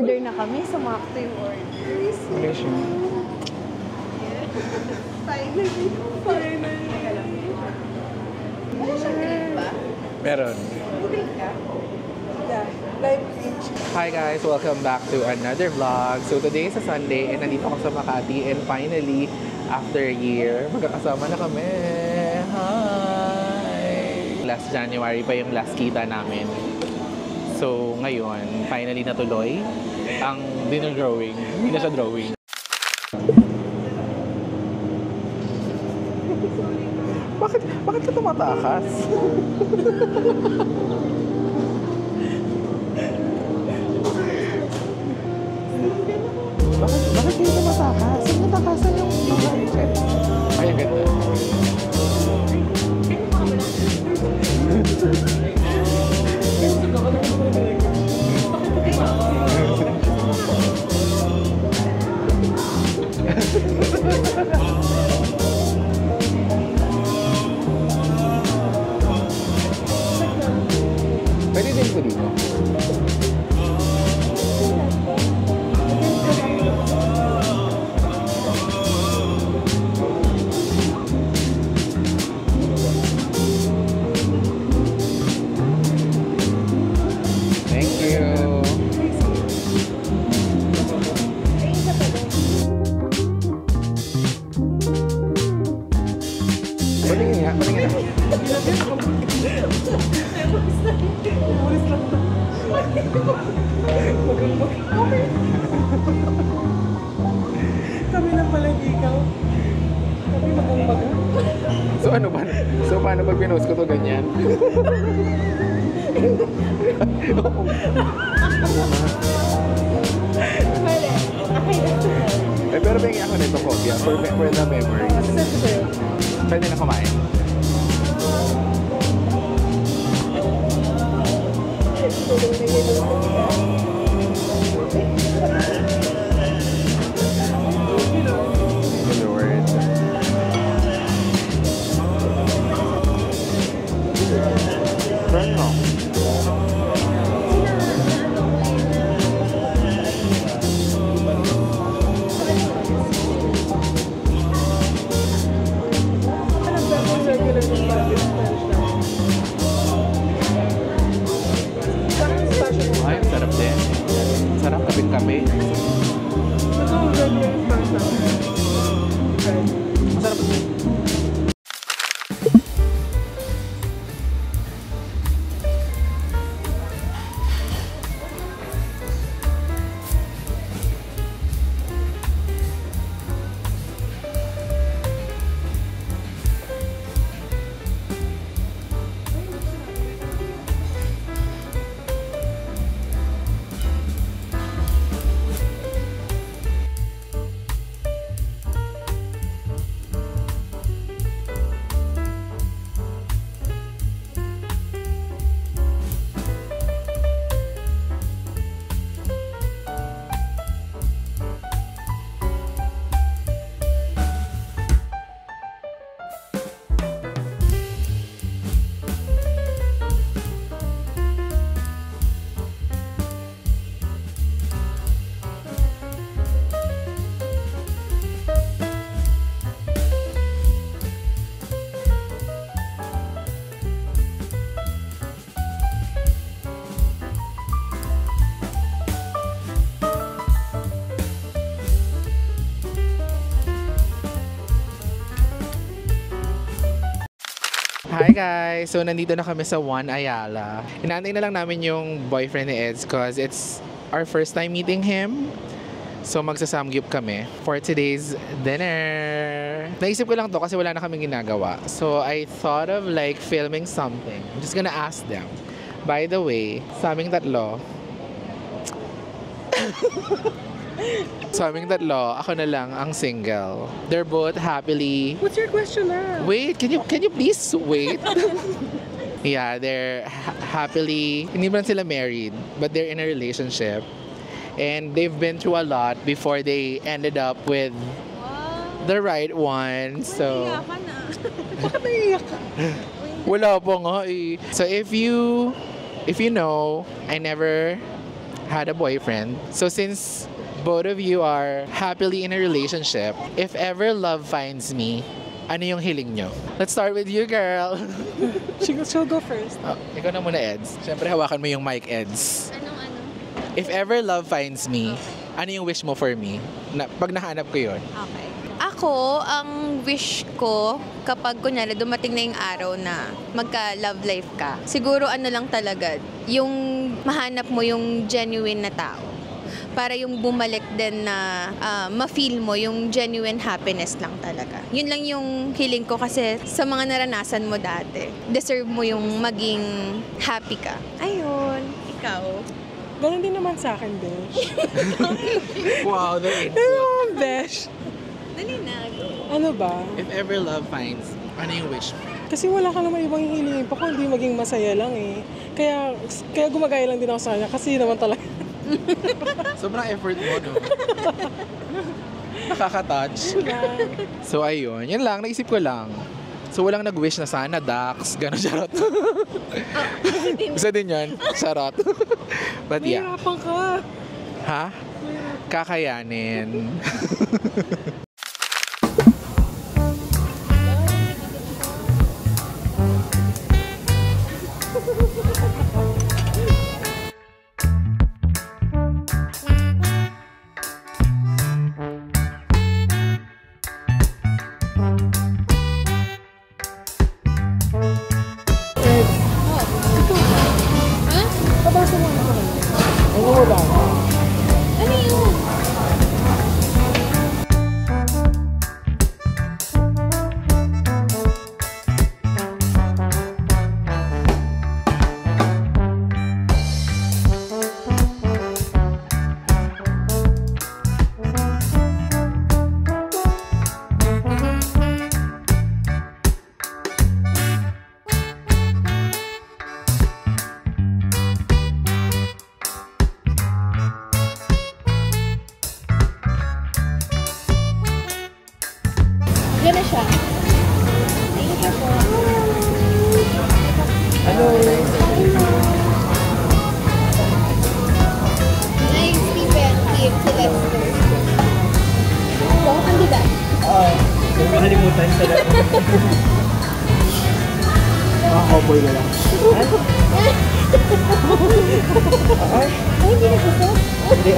Nag-order na kami. Sumakto yung orders. Ano siya? Finally. Wala siyang drink ba? Meron. Drink ka? Yeah. Live beach. Hi guys! Welcome back to another vlog. So today is a Sunday and nandito ako sa Makati and finally, after a year, magkakasama na kami. Hi! Last January pa yung last kita namin. So ngayon, finally natuloy ang dinner drawing. Hindi na siya drawing. Bakit ka tumatakas? Bakit kayo tumatakas? Saan natakasan yung budget? Ay, ang ganda. Pwede din ko dito. Thank you. Patingin nga, patingin nga. Kami lang pala ikaw. Kami magumbaga. So ano ba? So paano pag pinost ko to ganyan? Mali. Eh, pero bigyan ako nito kopya for the memories. Pwede na kumain. Good Lord. Friend mo. Ay, ang sarap din. Sarap kapit-kape. Masarap din. Hi guys! So nandito na kami sa One Ayala. Inaantay na lang namin yung boyfriend ni Eds cause it's our first time meeting him. So magsasamgyup kami for today's dinner. Naisip ko lang to kasi wala na kaming ginagawa. So I thought of like filming something. I'm just gonna ask them. By the way, sa aming tatlo, ako na lang ang single. They're both happily... What's your question na? Wait, can you please wait? Yeah, they're happily... Hindi ba sila married, but they're in a relationship. And they've been through a lot before they ended up with the right one. So... Naiiyak ka na. Bakit naiiyak ka? Wala pa nga eh. So if you know, I never had a boyfriend. So since both of you are happily in a relationship, if ever love finds me, ano yung hiling nyo? Let's start with you, girl. She'll go first. Oh, ikaw na muna, Eds. Siyempre, hawakan mo yung mic, Eds. Ano? If ever love finds me, ano yung wish mo for me? Pag nahanap ko yun. Okay. Ako, ang wish ko, kapag kunyari dumating na yung araw na magka-love life ka, siguro ano lang talaga, yung mahanap mo yung genuine na tao. Para yung bumalik din na ma-feel mo yung genuine happiness lang talaga. Yun lang yung hiling ko kasi sa mga naranasan mo dati, deserve mo yung maging happy ka. Ayun, ikaw. Ganun din naman sa akin, Besh. Wow, the Ano naman, Besh? Dali na, go. Ano ba? If ever love finds, ano yung wish mo? Kasi wala ka naman ibang hihilingin pa kung hindi maging masaya lang eh. Kaya gumagaya lang din ako sa kanya kasi naman talaga. Sobrang effort mo, no? Nakaka-touch. So, ayun. Yan lang. Naisip ko lang. So, walang nag-wish na sana, Dax. Gano'n, charot. Gusto din yun. Charot. But yeah. Mahirapan ka. Ha? Kakayanin. Kabasa mo ako. Ano wala? Ano yun? Yan na siya. Thank you po. Hello. Nice, Steven. Keep to Lester. Bakit hindi ba? Huwag makalimutan sa lahat. Cowboy na lang. Ay, hindi na gusto. Hindi,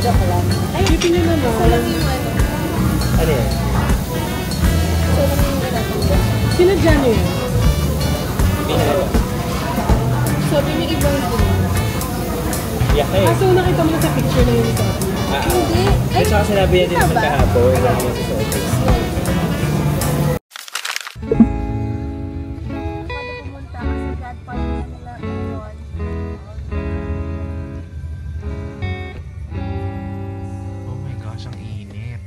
Joke lang. Ay, Isipin niyo naman. gusto lang yung ano. ano yan? Gusto lang yung natatanggap. Sinadya niyo yun? Sabi niyo ibang din. Yak eh. So nakita mo na sa picture na yun sa akin. Hindi. Ay, saka sinabi niya din tama naman ba? kahapon na naman sa office. Pumunta kasi godfather na nila ngayon. Oh my gosh, ang init.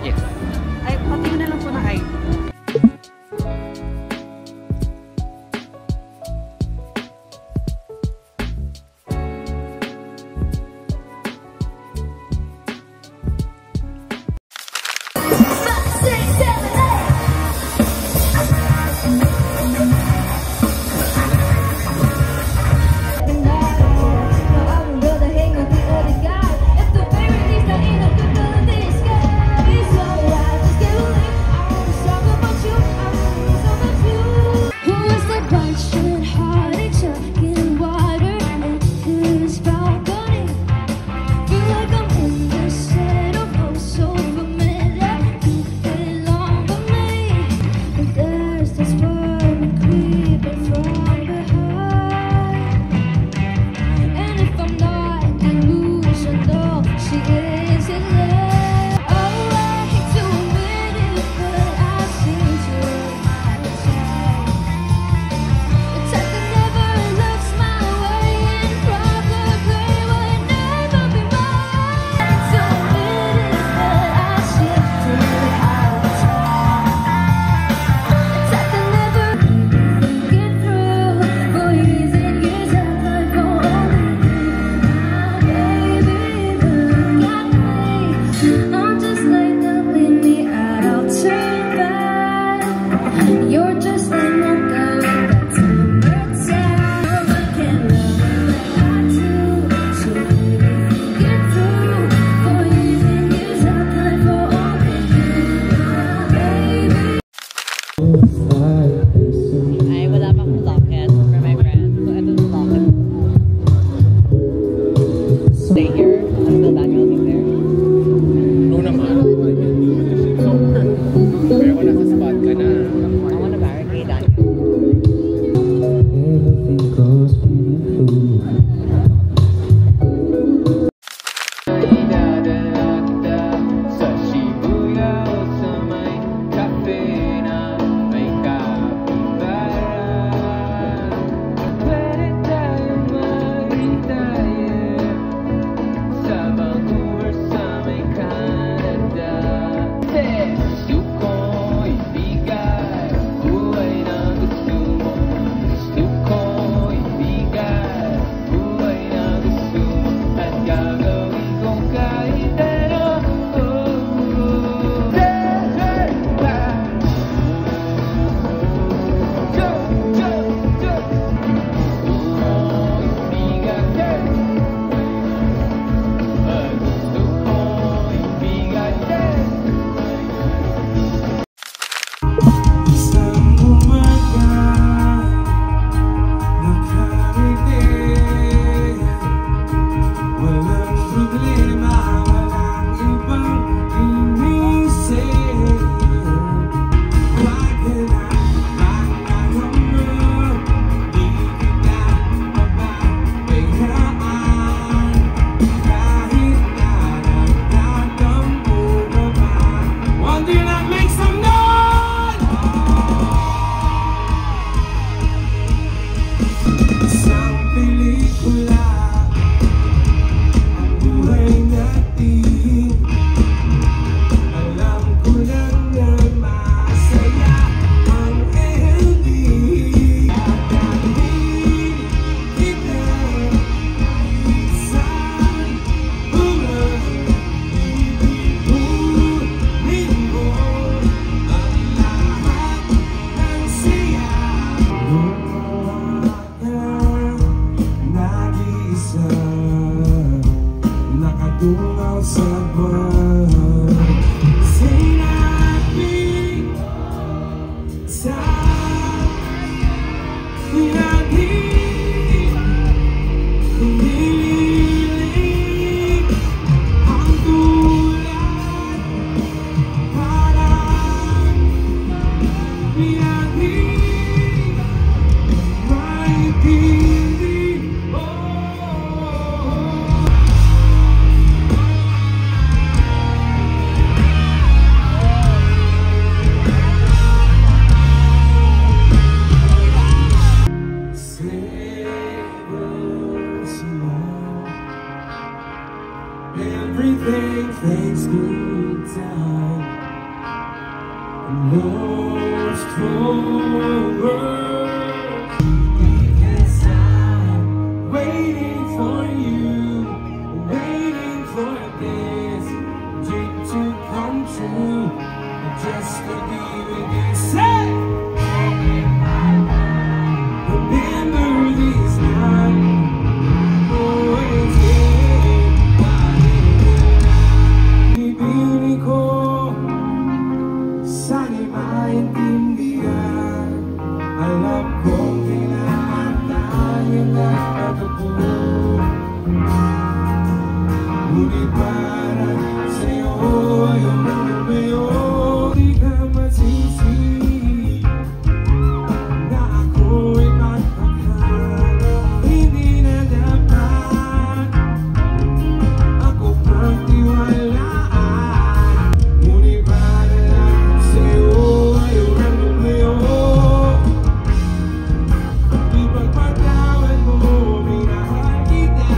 Yes. Ay, pati mo na lang po ng You're just like my girl, that's a sound. I can't love you like I do. So baby, get through. For years and years I've done for only you, baby. Ay, wala pa akong locket for my friend. So, ito yung locket. Stay here until Daniel is there. No naman. Pero kung nasa spot ka na. I wanna barricade Daniel. Everything goes beautiful. Sa Shibuya o sa may cafe na may kapitbayan. Pwede tayo mag-retire sa Vancouver sa may Canada. Gusto ko ibigay buhay na gusto mo. Gusto ko ibigay buhay na gusto mo. At gagawin ko kahit ano. Isang umaga, nakarite. Walang problema, walang ibang inisip. Wag ka na magpakamot, di kita mapabayaan. Kahit na nagtatampo ka pa, one day na make some noise! Isang pelikula ang buhay natin. Alam ko lang na masaya ang ending. Dahil kita isang ibig mo ang lahat ng siya. Nag-iisa, nakatungaw sa buwan. Sinabi sa pinagin, humiling ang tulad. Parang pinagin, maintindi. Everything takes good time. No stronger. Because I'm waiting for you, waiting for this dream to come true, just to be with you. Say, remember this night, always ibibili ko, sana'y maintindihan. Alam kong kailangan tayo na pagkabuo. Ngunit para sa'yo yung lumayo. Di ka masisi na ako'y magpakala. Hindi na dapat ako pagtiwalaan. Ngunit para lang sa'yo yung lumayo. Ipagpatawad mo, minahal kita.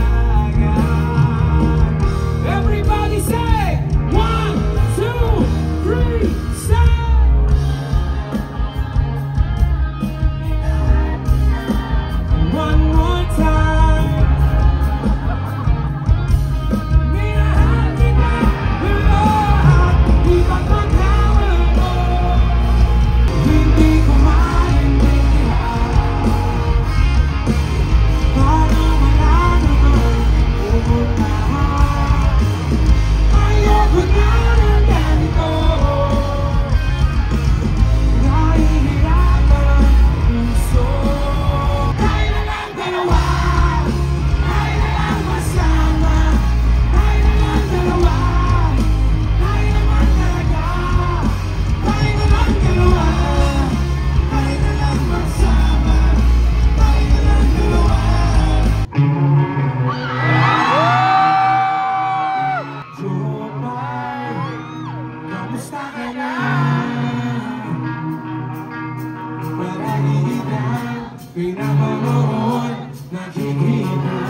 pinapanood, nakikita.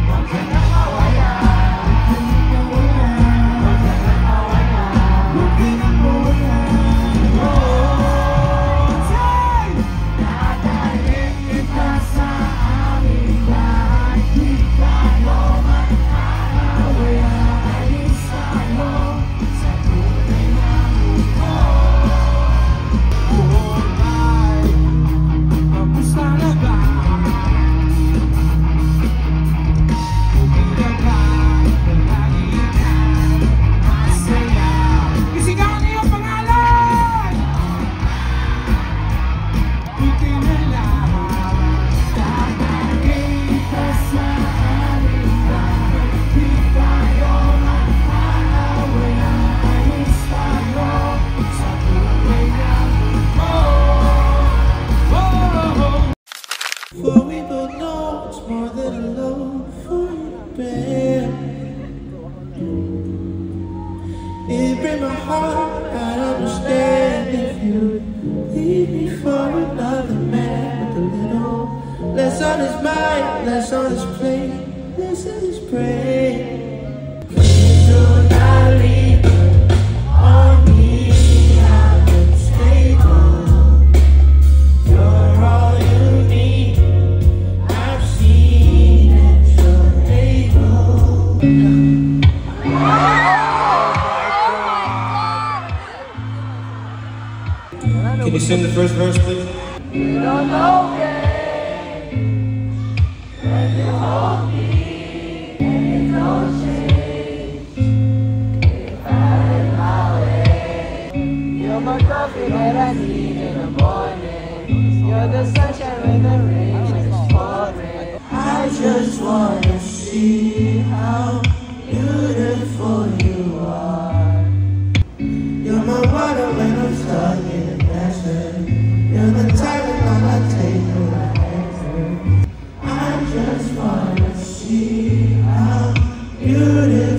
Huwag ka na mawala, huwag ka na mawala, huwag ka na mawala, huwag ka na mawala. Oh, time! Dadalhin kita sa aming bahay, di tayo mag-away, alis tayo sa tunay na mundo. Oh, bye! Kamusta na ba? Bumida ka, palagi ka masaya. Isigaw niyo ang pangalan! Buti na lang dadalhin ka sa aming bahay, di tayo mag-away, alis tayo sa tunay na mundo. For we both know it's more than a love for you to bear. It breaks my heart, I'd understand if you leave me for another man. With a little less on his mind, less on his plate, less on his brain. Please do not leave on me, I'm unstable. You're all you need, I've seen it, you're able. Can you sing the first verse, please? You're my coffee that I need in the morning. You're the sunshine when the rain is pouring. I just wanna see how beautiful you are. You're my water when I'm stuck in a desert. You're the type of love I take when I answer. I just wanna see how beautiful